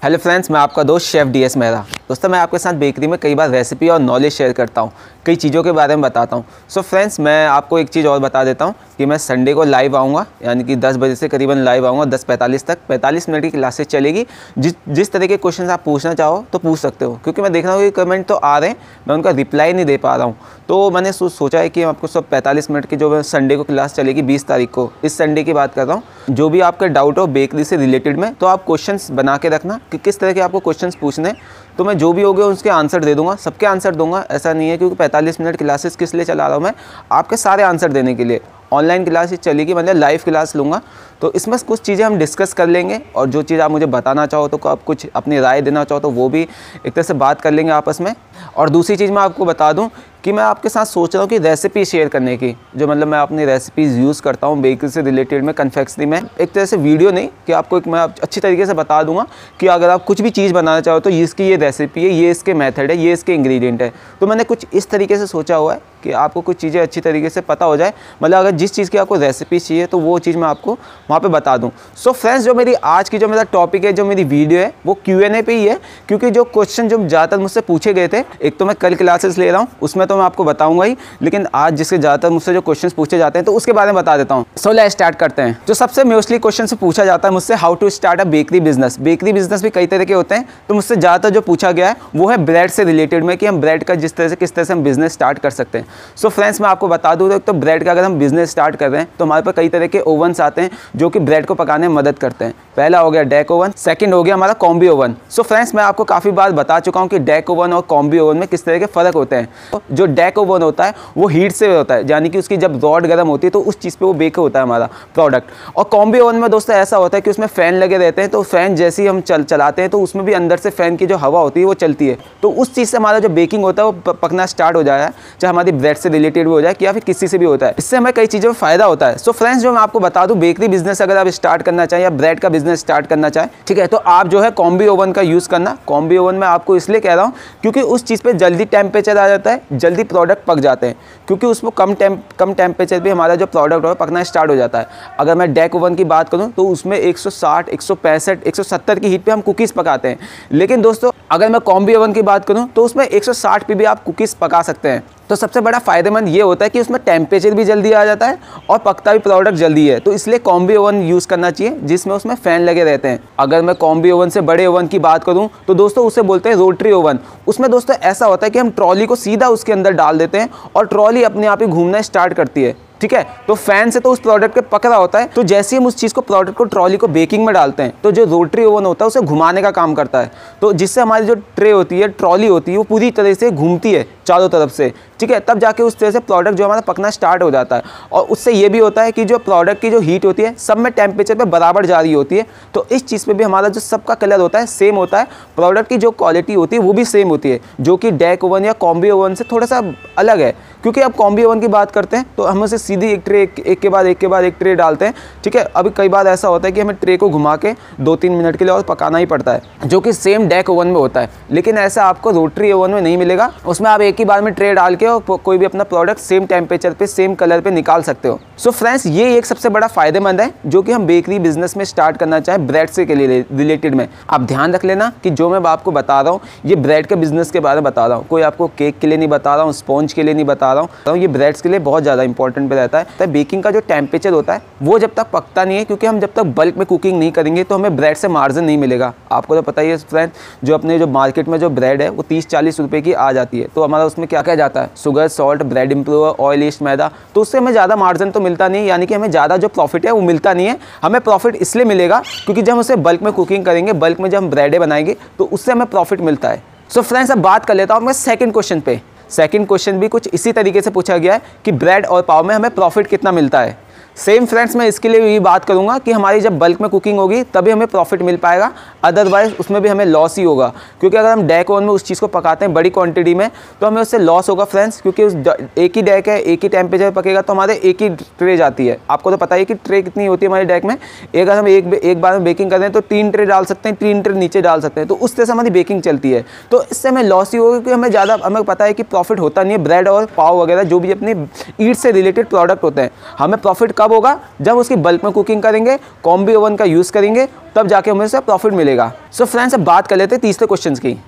Hello friends, मैं आपका दोस्त शेफ़ DS मेहरा। दोस्तों, मैं आपके साथ बेकरी में कई बार रेसिपी और नॉलेज शेयर करता हूँ, कई चीज़ों के बारे में बताता हूँ। सो फ्रेंड्स, मैं आपको एक चीज़ और बता देता हूँ कि मैं संडे को लाइव आऊँगा, यानी कि 10 बजे से करीबन लाइव आऊँगा। 10:45 तक 45 मिनट की क्लासेस चलेगी। जिस तरह के क्वेश्चन आप पूछना चाहो तो पूछ सकते हो, क्योंकि मैं देख रहा हूँ कि कमेंट तो आ रहे हैं, मैं उनका रिप्लाई नहीं दे पा रहा हूँ। तो मैंने सोचा है कि आपको सब 45 मिनट की जो संडे को क्लास चलेगी 20 तारीख को, इस संडे की बात कर रहा हूँ। जो भी आपका डाउट हो बेकरी से रिलेटेड में, तो आप क्वेश्चंस बना के रखना कि किस तरह के आपको क्वेश्चंस पूछने हैं, तो मैं जो भी होगा उसके आंसर दे दूंगा, सबके आंसर दूंगा। ऐसा नहीं है, क्योंकि 45 मिनट क्लासेस किस लिए चला रहा हूँ मैं, आपके सारे आंसर देने के लिए। ऑनलाइन क्लास चलेगी, मतलब लाइव क्लास लूँगा, तो इसमें कुछ चीज़ें हम डिस्कस कर लेंगे, और जो चीज़ आप मुझे बताना चाहो तो आप कुछ अपनी राय देना चाहो तो वो भी एक तरह से बात कर लेंगे आपस में। और दूसरी चीज़ मैं आपको बता दूं कि मैं आपके साथ सोच रहा हूँ कि रेसिपी शेयर करने की, जो मतलब मैं अपनी रेसिपीज़ यूज़ करता हूँ बेकरी से रिलेटेड में, कन्फेक्शनरी में। एक तरह से वीडियो नहीं कि आपको एक मैं अच्छी तरीके से बता दूंगा कि अगर आप कुछ भी चीज़ बनाना चाहो तो इसकी ये रेसिपी है, ये इसके मेथड है, ये इसके इंग्रेडिएंट है। तो मैंने कुछ इस तरीके से सोचा हुआ है कि आपको कुछ चीज़ें अच्छी तरीके से पता हो जाए, मतलब अगर जिस चीज़ की आपको रेसिपी चाहिए तो वो चीज़ मैं आपको वहाँ पे बता दूँ। सो फ्रेंड्स, जो मेरी आज की जो मेरा टॉपिक है, जो मेरी वीडियो है, वो Q&A पे ही है, क्योंकि जो क्वेश्चन जो ज़्यादातर मुझसे पूछे गए थे, एक तो मैं कल क्लासेस ले रहा हूँ, उसमें तो मैं आपको बताऊँगा ही, लेकिन आज जिसके ज़्यादातर मुझसे जो क्वेश्चन पूछे जाते हैं तो उसके बारे में बता देता हूँ। सो लेट्स स्टार्ट करते हैं। जो सबसे मोस्टली क्वेश्चन से पूछा जाता है मुझसे, how to start a bakery business. Bakery business भी कई तरह के होते हैं, तो मुझसे ज़्यादातर जो पूछा गया है वो है ब्रेड से रिलेटेड में, कि हम ब्रेड का किस तरह से हम बिजनेस स्टार्ट कर सकते हैं। सो फ्रेंड्स, मैं आपको बता दूँ तो ब्रेड का अगर हम बिजनेस स्टार्ट कर रहे हैं तो हमारे पास कई तरह के ओवन्स आते हैं जो कि ब्रेड को पकाने में मदद करते हैं। पहला हो गया डेक ओवन, सेकंड हो गया हमारा कॉम्बी ओवन। सो फ्रेंड्स, मैं आपको काफ़ी बार बता चुका हूँ कि डेक ओवन और कॉम्बी ओवन में किस तरह के फ़र्क होते हैं। तो जो डेक ओवन होता है वो हीट से होता है, यानी कि उसकी जब रॉड गर्म होती है तो उस चीज़ पे वो बेक होता है हमारा प्रोडक्ट। और कॉम्बी ओवन में दोस्तों ऐसा होता है कि उसमें फ़ैन लगे रहते हैं, तो फ़ैन जैसे ही हम चलाते हैं तो उसमें भी अंदर से फ़ैन की जो हवा होती है वो चलती है, तो उस चीज़ से हमारा जो बेकिंग होता है वो पकना स्टार्ट हो जाए, चाहे हमारी ब्रेड से रिलेटेड भी हो जाए या फिर किसी से भी होता है। इससे हमें कई चीज़ों में फ़ायदा होता है। सो फ्रेंड्स, जो मैं आपको बता दूँ, बेकरी बिजनेस अगर आप स्टार्ट करना चाहें या ब्रेड का बिजनेस स्टार्ट करना चाहें, ठीक है, तो आप जो है कॉम्बी ओवन का यूज़ करना। कॉम्बी ओवन में आपको इसलिए कह रहा हूँ क्योंकि उस चीज़ पे जल्दी टेम्परेचर आ जाता है, जल्दी प्रोडक्ट पक जाते हैं, क्योंकि उसमें कम टेम्परेचर पे हमारा जो प्रोडक्ट है पकना स्टार्ट हो जाता है। अगर मैं डेक ओवन की बात करूँ तो उसमें 160, 165, 170 की हीट पे हम कुकीज़ पकाते हैं। लेकिन दोस्तों, अगर मैं कॉम्बी ओवन की बात करूँ तो उसमें 160 पे भी आप कुकीज़ पका सकते हैं। तो सबसे बड़ा फ़ायदेमंद ये होता है कि उसमें टेम्परेचर भी जल्दी आ जाता है और पकता भी प्रोडक्ट जल्दी है, तो इसलिए कॉम्बी ओवन यूज़ करना चाहिए जिसमें उसमें फ़ैन लगे रहते हैं। अगर मैं कॉम्बी ओवन से बड़े ओवन की बात करूं तो दोस्तों उसे बोलते हैं रोटरी ओवन। उसमें दोस्तों ऐसा होता है कि हम ट्रॉली को सीधा उसके अंदर डाल देते हैं और ट्रॉली अपने आप ही घूमना स्टार्ट करती है, ठीक है। तो फैन से तो उस प्रोडक्ट पे पक रहा होता है, तो जैसे ही हम उस चीज़ को प्रोडक्ट को ट्रॉली को बेकिंग में डालते हैं तो जो रोटरी ओवन होता है उसे घुमाने का काम करता है, तो जिससे हमारी जो ट्रे होती है, ट्रॉली होती है, वो पूरी तरह से घूमती है चारों तरफ से, ठीक है। तब जाके उस तरह से प्रोडक्ट जो हमारा पकना स्टार्ट हो जाता है। और उससे ये भी होता है कि जो प्रोडक्ट की जो हीट होती है सब में टेम्परेचर पे बराबर जा रही होती है, तो इस चीज़ पे भी हमारा जो सबका कलर होता है सेम होता है, प्रोडक्ट की जो क्वालिटी होती है वो भी सेम होती है, जो कि डेक ओवन या कॉम्बी ओवन से थोड़ा सा अलग है। क्योंकि अब कॉम्बी ओवन की बात करते हैं तो हम उसे सीधी एक ट्रे एक के बाद एक ट्रे डालते हैं, ठीक है। अभी कई बार ऐसा होता है कि हमें ट्रे को घुमा के 2-3 मिनट के लिए और पकाना ही पड़ता है, जो कि सेम डेक ओवन में होता है। लेकिन ऐसा आपको रोटरी ओवन में नहीं मिलेगा, उसमें आप एक ही बार में ट्रे डाल के और कोई भी अपना प्रोडक्ट सेम टेम्परेचर पे सेम कलर पे निकाल सकते हो। सो फ्रेंड्स, ये एक सबसे बड़ा फायदेमंद है जो कि हम बेकरी बिजनेस में स्टार्ट करना चाहें ब्रेड से के लिए रिलेटेड में। आप ध्यान रख लेना कि जो मैं आपको बता रहा हूँ ये ब्रेड के बिजनेस के बारे में बता रहा हूँ, कोई आपको केक के लिए नहीं बता रहा हूँ, स्पॉन्ज के लिए नहीं बता रहा हूँ, ये ब्रेड्स के लिए बहुत ज़्यादा इंपॉर्टेंट पे रहता है। तो बेकिंग का जो टेम्परेचर होता है वो जब तक पकता नहीं है, क्योंकि हम जब तक बल्क में कुकिंग नहीं करेंगे तो हमें ब्रेड से मार्जिन नहीं मिलेगा। आपको तो पता ही है फ्रेंड, जो अपने जो मार्केट में जो ब्रेड है वो 30-40 रुपये की आ जाती है, तो हमारा उसमें क्या क्या जाता है, sugar, salt, bread improver, oil, yeast, मैदा, तो उससे हमें ज़्यादा मार्जिन तो मिलता नहीं, यानी कि हमें ज़्यादा जो प्रॉफिट है वो मिलता नहीं है। हमें प्रॉफिट इसलिए मिलेगा क्योंकि जब हम उसे बल्क में कुकिंग करेंगे, बल्क में जब हम ब्रेडें बनाएंगे तो उससे हमें प्रॉफिट मिलता है। सो फ्रेंड्स, अब बात कर लेता हूँ मैं सेकंड क्वेश्चन पे। सेकंड क्वेश्चन भी कुछ इसी तरीके से पूछा गया है कि ब्रेड और पाव में हमें प्रॉफिट कितना मिलता है। सेम फ्रेंड्स, मैं इसके लिए भी बात करूंगा कि हमारी जब बल्क में कुकिंग होगी तभी हमें प्रॉफिट मिल पाएगा, अदरवाइज उसमें भी हमें लॉस ही होगा। क्योंकि अगर हम डेक ओवन में उस चीज़ को पकाते हैं बड़ी क्वांटिटी में तो हमें उससे लॉस होगा फ्रेंड्स, क्योंकि उस एक ही डेक है, एक ही टेम्परेचर पकेगा तो हमारे एक ही ट्रे जाती है। आपको तो पता ही कि ट्रे कितनी होती है हमारे डेक में, अगर हम एक बार में बेकिंग कर रहे हैं तो 3 ट्रे डाल सकते हैं, 3 ट्रे नीचे डाल सकते हैं, तो उस तरह से हमारी बेकिंग चलती है। तो इससे हमें लॉस ही होगा, क्योंकि हमें पता है कि प्रॉफिट होता नहीं है। ब्रेड और पाव वगैरह जो भी अपनी ईट से रिलेटेड प्रोडक्ट होते हैं, हमें प्रॉफिट कब होगा? जब उसकी बल्क में कुकिंग करेंगे, कॉम्बी ओवन का यूज़ करेंगे, तब जाके हमें से प्रॉफिट मिलेगा। सो फ्रेंड्स, अब बात कर लेते हैं तीसरे क्वेश्चन की।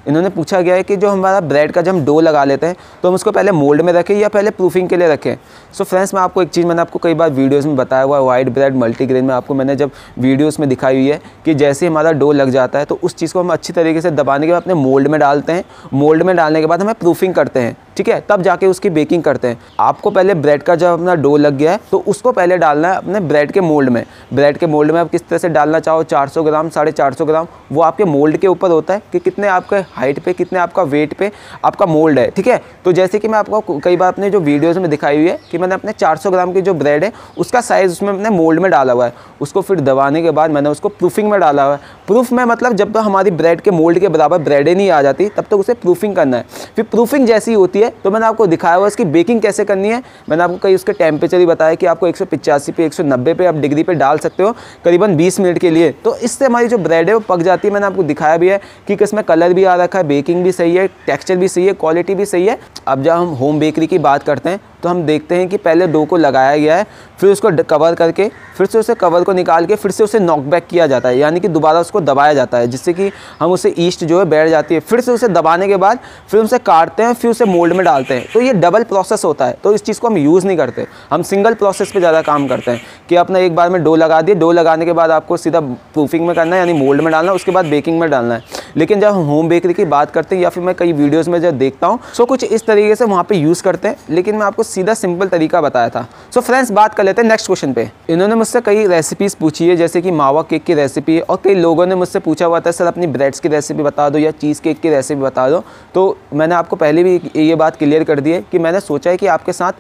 इन्होंने पूछा गया है कि जो हमारा ब्रेड का जब हम डो लगा लेते हैं तो हम उसको पहले मोल्ड में रखें या पहले प्रूफिंग के लिए रखें। सो फ्रेंड्स, मैं आपको एक चीज़ मैंने आपको कई बार वीडियोस में बताया हुआ है, वाइट ब्रेड मल्टीग्रेन में आपको मैंने जब वीडियोस में दिखाई हुई है कि जैसे हमारा डो लग जाता है तो उस चीज़ को हम अच्छी तरीके से दबाने के बाद अपने मोल्ड में डालते हैं। मोल्ड में डालने के बाद हमें प्रूफिंग करते हैं, ठीक है, तब जाके उसकी बेकिंग करते हैं। आपको पहले ब्रेड का जब अपना डो लग गया है तो उसको पहले डालना है अपने ब्रेड के मोल्ड में। ब्रेड के मोल्ड में आप किस तरह से डालना चाहो, 400 ग्राम, 450 ग्राम, वो आपके मोल्ड के ऊपर होता है कि कितने आपके हाइट पे, कितने आपका वेट पे आपका मोल्ड है, ठीक है। तो जैसे कि मैं आपको कई बार अपने जो वीडियोज़ में दिखाई हुई है कि मैंने अपने 400 ग्राम की जो ब्रेड है उसका साइज़ उसमें अपने मोल्ड में डाला हुआ है। उसको फिर दबाने के बाद मैंने उसको प्रूफिंग में डाला हुआ है। प्रूफ में मतलब जब तक हमारी ब्रेड के मोल्ड के बराबर ब्रेडें नहीं आ जाती तब तक उसे प्रूफिंग करना है। फिर प्रूफिंग जैसी होती है तो मैंने आपको दिखाया हुआ इसकी बेकिंग कैसे करनी है। मैंने आपको कई उसके टेम्परेचर ही बताया कि आपको 185 पे, 190 पे आप डिग्री पे डाल सकते हो करीबन 20 मिनट के लिए। तो इससे हमारी जो ब्रेड है वो पक जाती है। मैंने आपको दिखाया भी है कि इसमें कलर भी आ रखा है, बेकिंग भी सही है, टेक्सचर भी सही है, क्वालिटी भी सही है। अब जब हम होम बेकरी की बात करते हैं तो हम देखते हैं कि पहले डो को लगाया गया है, फिर उसको कवर करके फिर से उसे कवर को निकाल के फिर से उसे नॉक बैक किया जाता है, यानी कि दोबारा उसको दबाया जाता है जिससे कि हम उसे ईस्ट जो है बैठ जाती है। फिर से उसे दबाने के बाद फिर उसे काटते हैं, फिर उसे मोल्ड में डालते हैं। तो ये डबल प्रोसेस होता है, तो इस चीज़ को हम यूज़ नहीं करते। हम सिंगल प्रोसेस पे ज़्यादा काम करते हैं कि अपना एक बार में डो लगा दिए, डो लगाने के बाद आपको सीधा प्रूफिंग में करना है, यानी मोल्ड में डालना है, उसके बाद बेकिंग में डालना है। लेकिन जब हम होम बेकरी की बात करते हैं या फिर मैं कई वीडियोज़ में जब देखता हूँ सो कुछ इस तरीके से वहाँ पर यूज़ करते हैं, लेकिन मैं आपको सीधा सिंपल तरीका बताया था। सो फ्रेंड्स, बात कर लेते हैं नेक्स्ट क्वेश्चन पे। इन्होंने मुझसे कई रेसिपीज़ पूछी है, जैसे कि मावा केक की रेसिपी है, और कई लोगों ने मुझसे पूछा हुआ था सर अपनी ब्रेड्स की रेसिपी बता दो या चीज़ केक की रेसिपी बता दो। तो मैंने आपको पहले भी ये बात क्लियर कर दी है कि मैंने सोचा है कि आपके साथ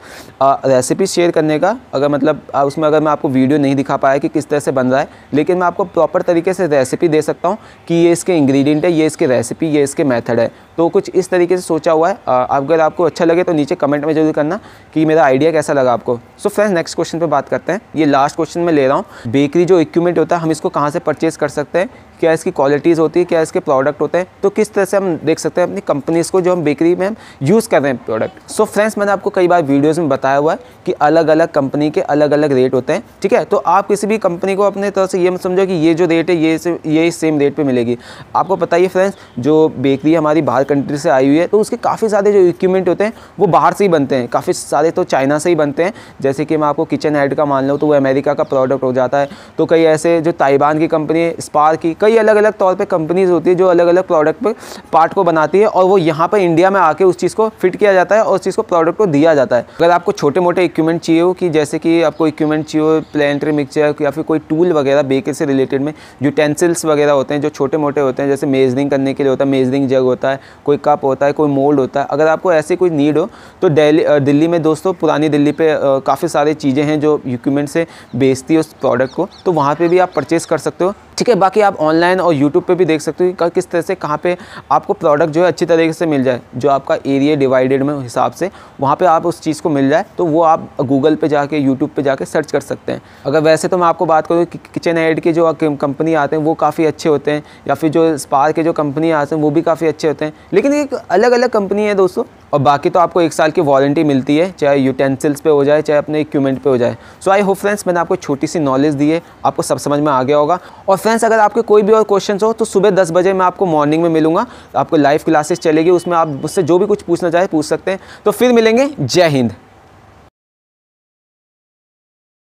रेसिपी शेयर करने का, अगर मतलब उसमें अगर मैं आपको वीडियो नहीं दिखा पाया कि किस तरह से बन रहा है, लेकिन मैं आपको प्रॉपर तरीके से रेसिपी दे सकता हूँ कि ये इसके इंग्रेडिएंट है, ये इसकी रेसिपी, ये इसके मेथड है। तो कुछ इस तरीके से सोचा हुआ है। अगर आपको अच्छा लगे तो नीचे कमेंट में जरूर करना कि मेरा आइडिया कैसा लगा आपको। सो फ्रेंड्स, नेक्स्ट क्वेश्चन पे बात करते हैं। ये लास्ट क्वेश्चन मैं ले रहा हूँ। बेकरी जो इक्विपमेंट होता है हम इसको कहाँ से परचेज़ कर सकते हैं, क्या इसकी क्वालिटीज़ होती है, क्या इसके प्रोडक्ट होते हैं, तो किस तरह से हम देख सकते हैं अपनी कंपनीज़ को जो हम बेकरी में हम यूज़ कर रहे हैं प्रोडक्ट। सो फ्रेंड्स, मैंने आपको कई बार वीडियोज़ में बताया हुआ है कि अलग अलग कंपनी के अलग अलग रेट होते हैं, ठीक है। तो आप किसी भी कंपनी को अपने तरह से ये मत समझो कि ये जो रेट है ये सेम रेट पर मिलेगी। आपको पता ही है फ्रेंड्स, जो बेकरी हमारी बाहर कंट्री से आई हुई है तो उसके काफ़ी सारे जो इक्विपमेंट होते हैं वो बाहर से ही बनते हैं, काफ़ी सारे तो चाइना से ही बनते हैं। जैसे कि मैं आपको किचन हेड का मान लूँ तो वो अमेरिका का प्रोडक्ट हो जाता है। तो कई ऐसे जो ताइवान की कंपनी है, स्पार्क की, कई अलग अलग तौर पे कंपनीज होती है जो अलग अलग प्रोडक्ट पे पार्ट को बनाती है और वो यहाँ पर इंडिया में आके उस चीज़ को फिट किया जाता है और उस चीज़ को प्रोडक्ट को दिया जाता है। अगर आपको छोटे मोटे इक्विपमेंट चाहिए हो, कि जैसे कि आपको इक्विपमेंट चाहिए हो, प्लांटरी मिक्सचर या फिर कोई टूल वगैरह बेकरी से रिलेटेड में, यूटेंसिल्स वगैरह होते हैं जो छोटे मोटे होते हैं, जैसे मेजरिंग करने के लिए होता है, मेजरिंग जग होता है, कोई कप होता है, कोई मोल्ड होता है। अगर आपको ऐसे कोई नीड हो तो दिल्ली में दोस्तों, पुरानी दिल्ली पे काफ़ी सारी चीज़ें हैं जो इक्विपमेंट से बेचती है उस प्रोडक्ट को, तो वहाँ पे भी आप परचेज़ कर सकते हो, ठीक है। बाकी आप ऑनलाइन और यूट्यूब पे भी देख सकते हो कि किस तरह से कहाँ पे आपको प्रोडक्ट जो है अच्छी तरीके से मिल जाए, जो आपका एरिया डिवाइडेड में हिसाब से वहाँ पे आप उस चीज़ को मिल जाए, तो वो आप गूगल पे जाके, यूट्यूब पे जाके सर्च कर सकते हैं। अगर वैसे तो मैं आपको बात करूँ कि किचन एड के जो कंपनी आते हैं वो काफ़ी अच्छे होते हैं, या फिर जो स्पार्क के जो कंपनी आते हैं वो भी काफ़ी अच्छे होते हैं, लेकिन एक अलग अलग कंपनी है दोस्तों। और बाकी तो आपको 1 साल की वारंटी मिलती है, चाहे यूटेंसिल्स पे हो जाए, चाहे अपने इक्विपमेंट पे हो जाए। सो आई होप फ्रेंड्स, मैंने आपको छोटी सी नॉलेज दी है, आपको सब समझ में आ गया होगा। और फ्रेंड्स, अगर आपके कोई भी और क्वेश्चंस हो तो सुबह 10 बजे मैं आपको मॉर्निंग में मिलूंगा, आपको लाइव क्लासेस चलेगी, उसमें आप मुझसे जो भी कुछ पूछना चाहे पूछ सकते हैं। तो फिर मिलेंगे। जय हिंद।